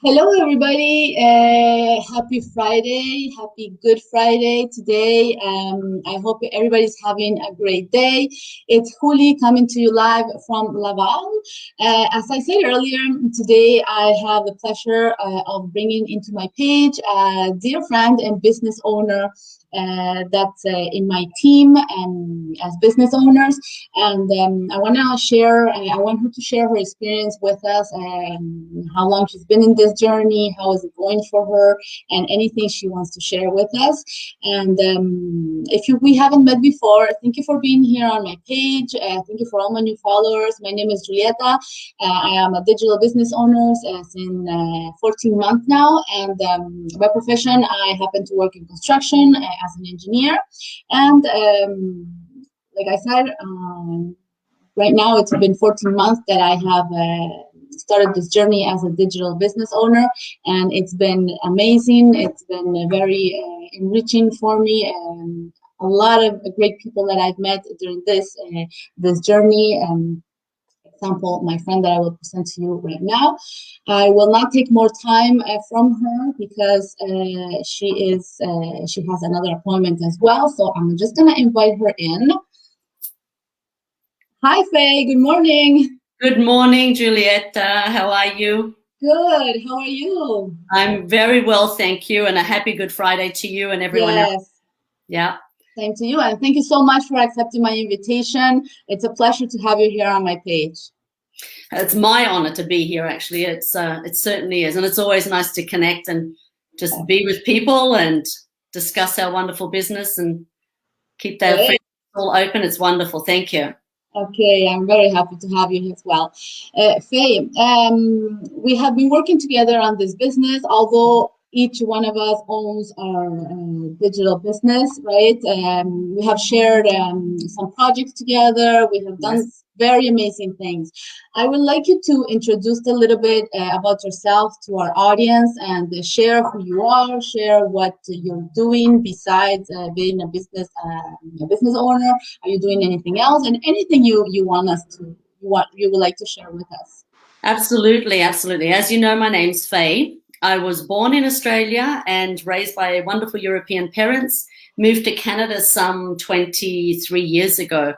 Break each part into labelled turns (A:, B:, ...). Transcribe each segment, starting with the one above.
A: Hello, everybody. Happy Friday. Happy Good Friday today. I hope everybody's having a great day. It's Juli coming to you live from Laval. As I said earlier, today I have the pleasure of bringing into my page a dear friend and business owner that's in my team as business owners. And I want to share. I want her to share her experience with us, how long she's been in this journey, how is it going for her, and anything she wants to share with us. And we haven't met before, thank you for being here on my page. Thank you for all my new followers. My name is Julieta. I am a digital business owner since 14 months now, and by profession, I happen to work in construction as an engineer. And like I said, right now it's been 14 months that I have started this journey as a digital business owner, and it's been amazing. It's been very enriching for me. A lot of great people that I've met during this journey. Example, my friend that I will present to you right now. I will not take more time from her because she has another appointment as well. So I'm just gonna invite her in. Hi, Faye. Good morning.
B: Good morning, Julieta. How are you?
A: Good. How are you?
B: I'm very well, thank you, and a happy Good Friday to you and everyone else.
A: Yes.
B: Yeah.
A: Same to you, and thank you so much for accepting my invitation. It's a pleasure to have you here on my page.
B: It's my honor to be here, actually. It certainly is, and it's always nice to connect and just be with people and discuss our wonderful business and keep that friendship all open. It's wonderful. Thank you.
A: Okay, I'm very happy to have you as well. Faye, we have been working together on this business, although each one of us owns our digital business, right? We have shared some projects together. We have done very amazing things. I would like you to introduce a little bit about yourself to our audience and share who you are, share what you're doing besides being a business owner. Are you doing anything else, and anything you want us to what you would like to share with us?
B: Absolutely, absolutely. As you know, my name's Faye. I was born in Australia and raised by wonderful European parents. Moved to Canada some 23 years ago.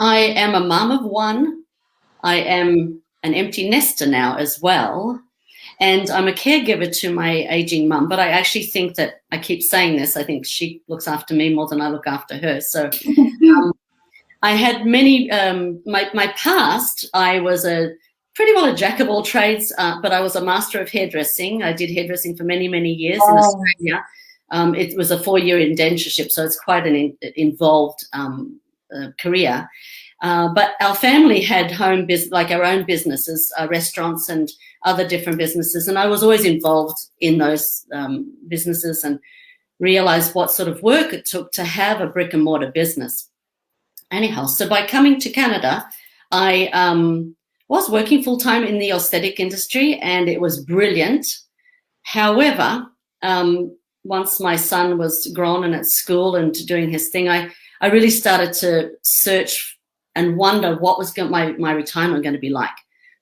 B: I am a mum of one. I am an empty nester now as well. And I'm a caregiver to my aging mum. But I actually think that I keep saying this. I think she looks after me more than I look after her. So I had many, my past, I was pretty well a jack of all trades, but I was a master of hairdressing. I did hairdressing for many, many years in Australia. It was a 4-year indentureship, so it's quite an involved career. But our family had home business, like our own businesses, restaurants and other different businesses. And I was always involved in those businesses and realized what sort of work it took to have a brick and mortar business. Anyhow, so by coming to Canada, I was working full time in the aesthetic industry, and it was brilliant. However, once my son was grown and at school and doing his thing, I really started to search and wonder what was my retirement going to be like.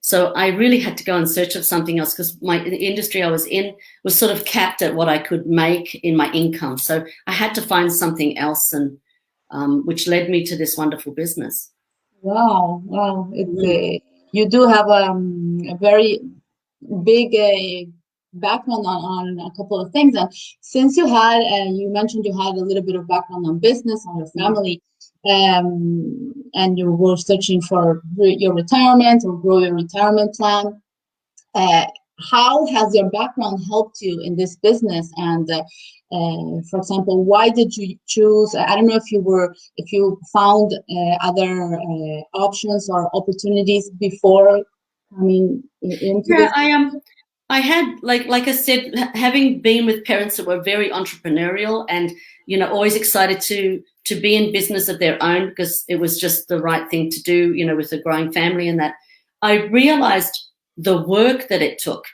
B: So I really had to go in search of something else because the industry I was in was sort of capped at what I could make in my income. So I had to find something else, and which led me to this wonderful business.
A: Wow. You do have a very big background on a couple of things. And since you mentioned you had a little bit of background on business, on your family, and you were searching for your retirement or grow your retirement plan, how has your background helped you in this business? And for example, why did you choose? I don't know if you found other options or opportunities before coming into this.
B: I had, like I said, having been with parents that were very entrepreneurial and always excited to be in business of their own because it was just the right thing to do, with a growing family, and that I realized the work that it took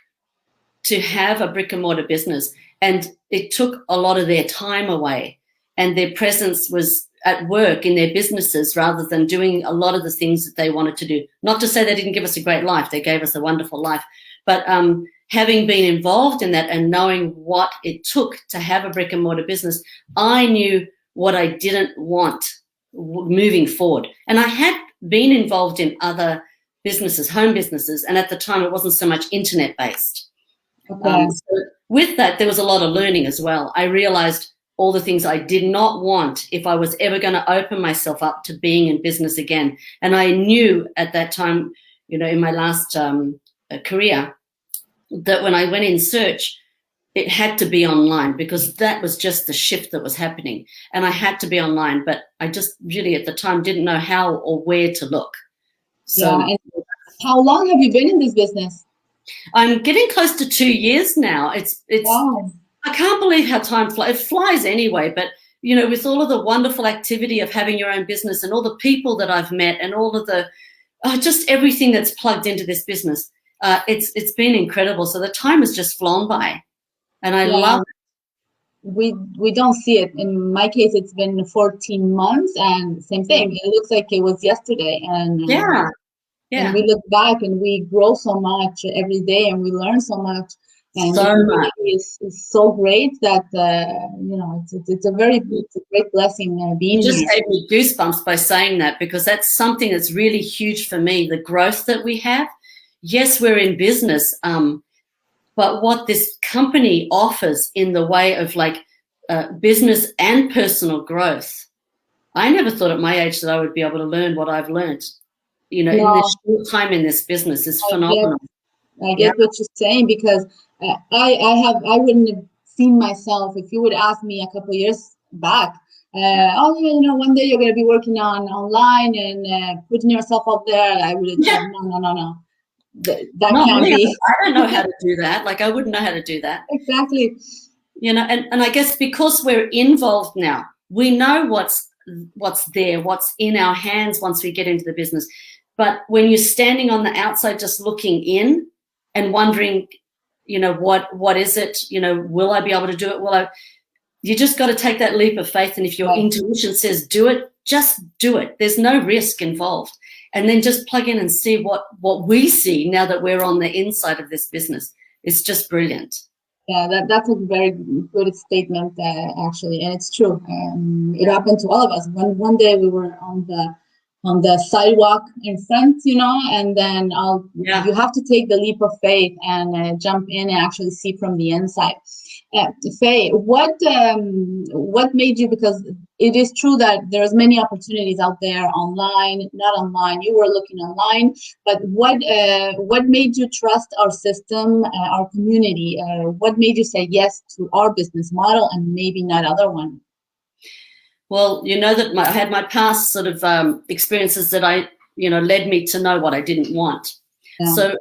B: to have a brick and mortar business, and it took a lot of their time away, and their presence was at work in their businesses rather than doing a lot of the things that they wanted to do. Not to say they didn't give us a great life, they gave us a wonderful life, But having been involved in that and knowing what it took to have a brick and mortar business, I knew what I didn't want moving forward. And I had been involved in other businesses, home businesses, and at the time it wasn't so much internet based.
A: Okay.
B: So with that, there was a lot of learning as well. I realized all the things I did not want if I was ever going to open myself up to being in business again. And I knew at that time, in my last career, that when I went in search, it had to be online, because that was just the shift that was happening. And I had to be online, but I just really at the time didn't know how or where to look. So
A: yeah. And how long have you been in this business?
B: I'm getting close to 2 years now. It's
A: wow.
B: I can't believe how time flies. It flies anyway, but with all of the wonderful activity of having your own business and all the people that I've met and all of the just everything that's plugged into this business, it's been incredible. So the time has just flown by, and I love it.
A: We don't see it. In my case, it's been 14 months, and same thing. It looks like it was yesterday, and
B: yeah.
A: And we look back and we grow so much every day, and we learn so much. And
B: so much
A: is so great that it's a great blessing being
B: here. You just
A: here.
B: gave me goosebumps by saying that, because that's something that's really huge for me. The growth that we have. Yes, we're in business, but what this company offers in the way of business and personal growth, I never thought at my age that I would be able to learn what I've learned. In this short time in this business is phenomenal.
A: I get what you're saying, because I wouldn't have seen myself if you would ask me a couple of years back. One day you're going to be working online and putting yourself out there. I would have said, no. That can't be.
B: I don't know how to do that. I wouldn't know how to do that.
A: Exactly.
B: And I guess because we're involved now, we know what's there, what's in our hands once we get into the business. But when you're standing on the outside just looking in and wondering, what is it? Will I be able to do it? You just got to take that leap of faith. And if your intuition says do it, just do it. There's no risk involved. And then just plug in and see what we see now that we're on the inside of this business. It's just brilliant.
A: Yeah, that's a very good statement, actually. And it's true. It happened to all of us. One day we were on the sidewalk in front, and then you have to take the leap of faith and jump in and actually see from the inside. Faye, what made you, because it is true that there's many opportunities out there online, not online, you were looking online, but what made you trust our system, our community? What made you say yes to our business model and maybe not other one?
B: Well, that I had my past sort of experiences that led me to know what I didn't want. Yeah. So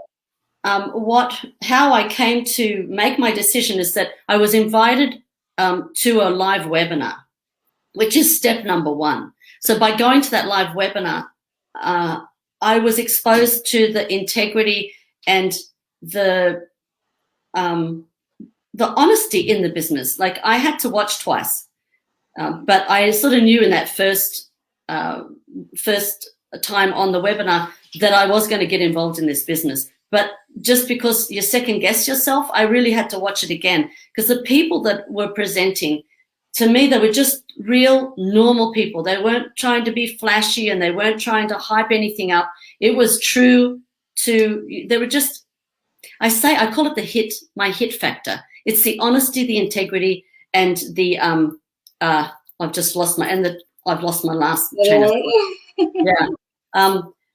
B: how I came to make my decision is that I was invited to a live webinar, which is step number one. So by going to that live webinar, I was exposed to the integrity and the honesty in the business. I had to watch twice. But I sort of knew in that first time on the webinar that I was going to get involved in this business. But just because you second guess yourself, I really had to watch it again, because the people that were presenting, to me, they were just real normal people. They weren't trying to be flashy and they weren't trying to hype anything up. It was true they were just, I call it my hit factor. It's the honesty, the integrity, and the I've just lost I've lost my last train of thought. Yeah.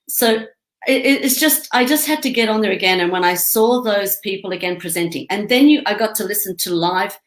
B: So it's just, I just had to get on there again. And when I saw those people again presenting, and then I got to listen to live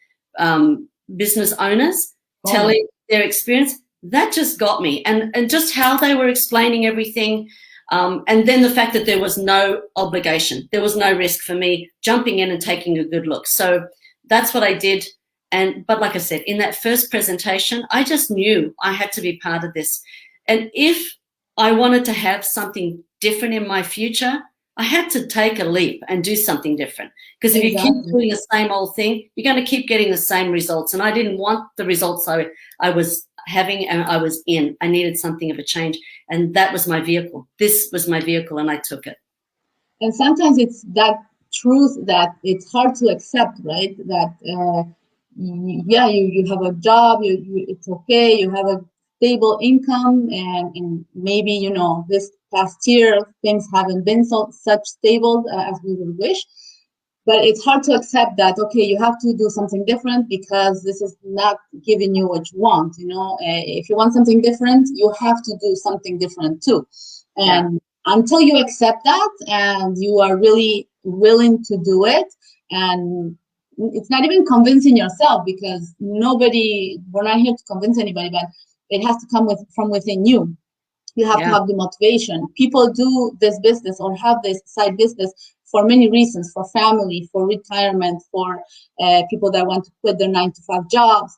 B: business owners telling their experience, that just got me. And just how they were explaining everything. And then the fact that there was no obligation, there was no risk for me jumping in and taking a good look. So that's what I did. But like I said, in that first presentation, I just knew I had to be part of this. And if I wanted to have something different in my future, I had to take a leap and do something different. Because if you keep doing the same old thing, you're going to keep getting the same results. And I didn't want the results I was having and I was in. I needed something of a change. And that was my vehicle. This was my vehicle, and I took it.
A: And sometimes it's that truth that it's hard to accept, right? That yeah, you have a job, it's okay, you have a stable income, and maybe, you know, this past year things haven't been such stable as we would wish. But it's hard to accept that, okay, you have to do something different because this is not giving you what you want, you know. If you want something different, you have to do something different too. And until you accept that and you are really willing to do it, and it's not even convincing yourself, because we're not here to convince anybody, but it has to come from within you. You have to have the motivation. People do this business or have this side business for many reasons: for family, for retirement, for people that want to quit their 9-to-5 jobs,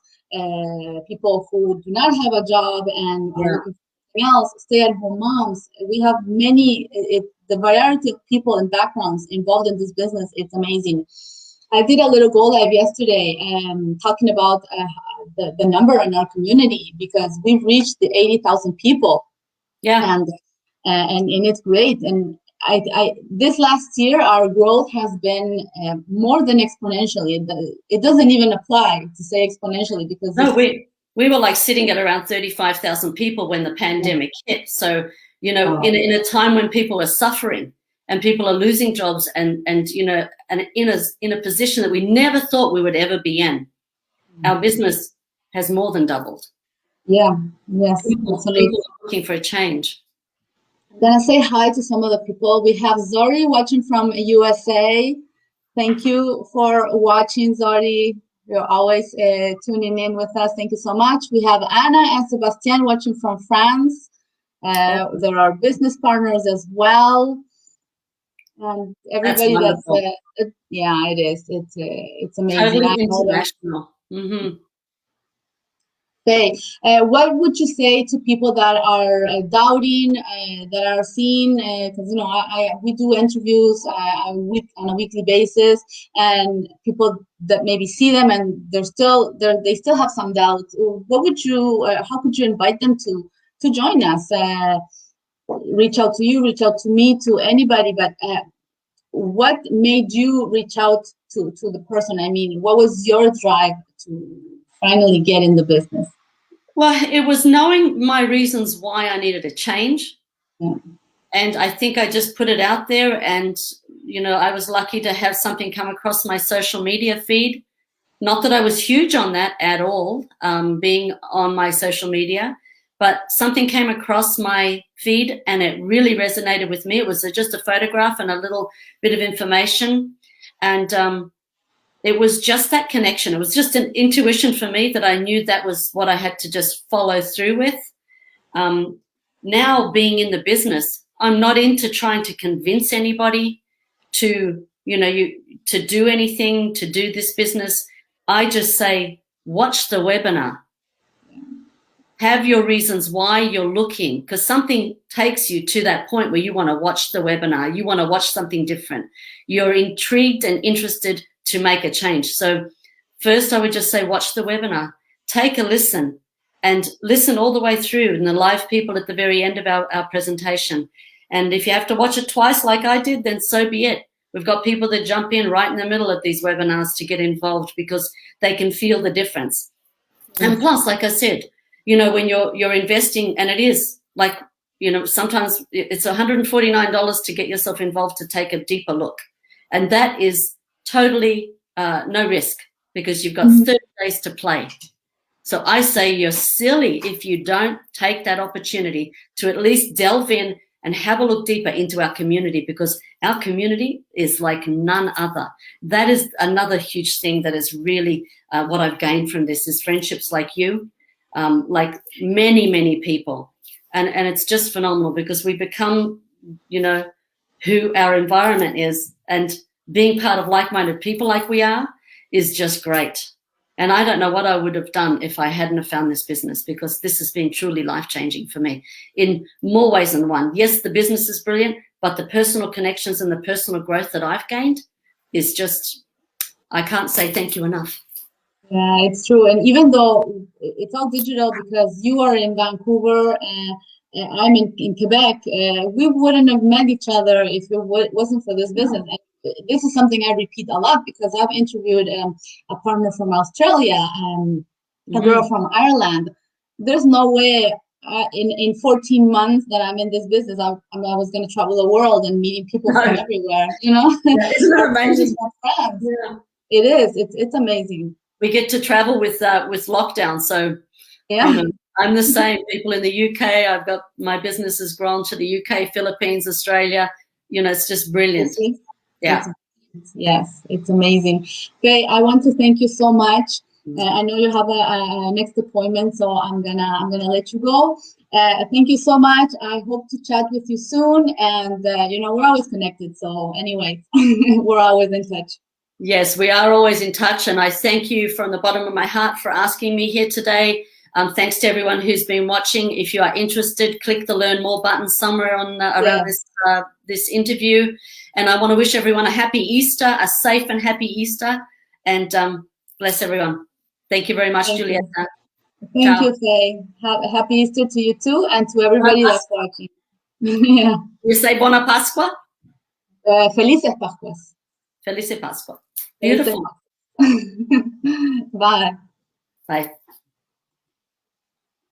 A: people who do not have a job and are looking for something else, stay-at-home moms. We have the variety of people and backgrounds involved in this business. It's amazing. I did a little go live yesterday, talking about the number in our community, because we've reached the 80,000 people.
B: Yeah.
A: And it's great. And I this last year, our growth has been more than exponentially. It doesn't even apply to say exponentially, because
B: no, we were like sitting at around 35,000 people when the pandemic hit. So, you know, in a time when people are suffering and people are losing jobs, and you know, and in a position that we never thought we would ever be in, our business has more than doubled.
A: Yeah. Yes.
B: People are looking for a change.
A: I'm gonna say hi to some of the people. We have Zori watching from USA. Thank you for watching, Zori. You're always tuning in with us. Thank you so much. We have Anna and Sebastian watching from France. There are business partners as well, and everybody that's yeah, it is. It's amazing.
B: Totally international. Mm-hmm.
A: Okay. What would you say to people that are doubting, that are seeing? Because you know, we do interviews on a weekly basis, and people that maybe see them and they still have some doubts. What would you? How could you invite them to join us? Reach out to you, reach out to me, to anybody. But what made you reach out to the person? I mean, what was your drive to finally get in the business?
B: Well, it was knowing my reasons why I needed a change. And I think I just put it out there, and, you know, I was lucky to have something come across my social media feed. Not that I was huge on that at all, being on my social media, but something came across my feed and it really resonated with me. It was just a photograph and a little bit of information. And it was just that connection. It was just an intuition for me that I knew that was what I had to just follow through with. Now, being in the business, I'm not into trying to convince anybody to, you know, to do anything, to do this business. I just say, watch the webinar. Have your reasons why you're looking, because something takes you to that point where you want to watch the webinar. You want to watch something different. You're intrigued and interested to make a change. So first I would just say, watch the webinar, take a listen, and listen all the way through, and the live people at the very end of our presentation. And if you have to watch it twice like I did, then so be it. We've got people that jump in right in the middle of these webinars to get involved because they can feel the difference. And plus, like I said, you know, when you're investing, and it is like, you know, sometimes it's $149 to get yourself involved, to take a deeper look. And that is totally no risk, because you've got 30 days to play. So I say you're silly if you don't take that opportunity to at least delve in and have a look deeper into our community, because our community is like none other. That is another huge thing that is really what I've gained from this, is friendships like you, like many, many people. And it's just phenomenal, because we become, you know, who our environment is, and being part of like-minded people like we are is just great. And I don't know what I would have done if I hadn't have found this business, because this has been truly life-changing for me in more ways than one. Yes, the business is brilliant, but the personal connections and the personal growth that I've gained is just, I can't say thank you enough.
A: Yeah, it's true. And even though it's all digital, because you are in Vancouver, and I'm in Quebec, we wouldn't have met each other if it wasn't for this business. And this is something I repeat a lot because I've interviewed a partner from Australia, a girl from Ireland. There's no way in 14 months that I'm in this business, I was going to travel the world and meeting people from everywhere, you know?
B: Yeah, isn't that amazing?
A: Yeah. It is. It's amazing.
B: We get to travel with lockdown. So,
A: yeah.
B: You know, I'm the same. People in the UK, I've got my business has grown to the UK, Philippines, Australia. You know, it's just brilliant. Yeah.
A: Yes, it's amazing. Okay, I want to thank you so much. I know you have a next appointment, so I'm gonna let you go. Thank you so much. I hope to chat with you soon, and you know, we're always connected. So anyway, we're always in touch.
B: Yes, we are always in touch, and I thank you from the bottom of my heart for asking me here today. Thanks to everyone who's been watching. If you are interested, click the Learn More button somewhere on around this interview. And I want to wish everyone a happy Easter, a safe and happy Easter, and bless everyone. Thank you very much, Julieta.
A: Thank you, Faye. Happy Easter to you too, and to everybody that's watching. Yeah.
B: You say Buona Pasqua?
A: Felices Pascuas.
B: Felice Pasqua. Beautiful.
A: Bye.
B: Bye.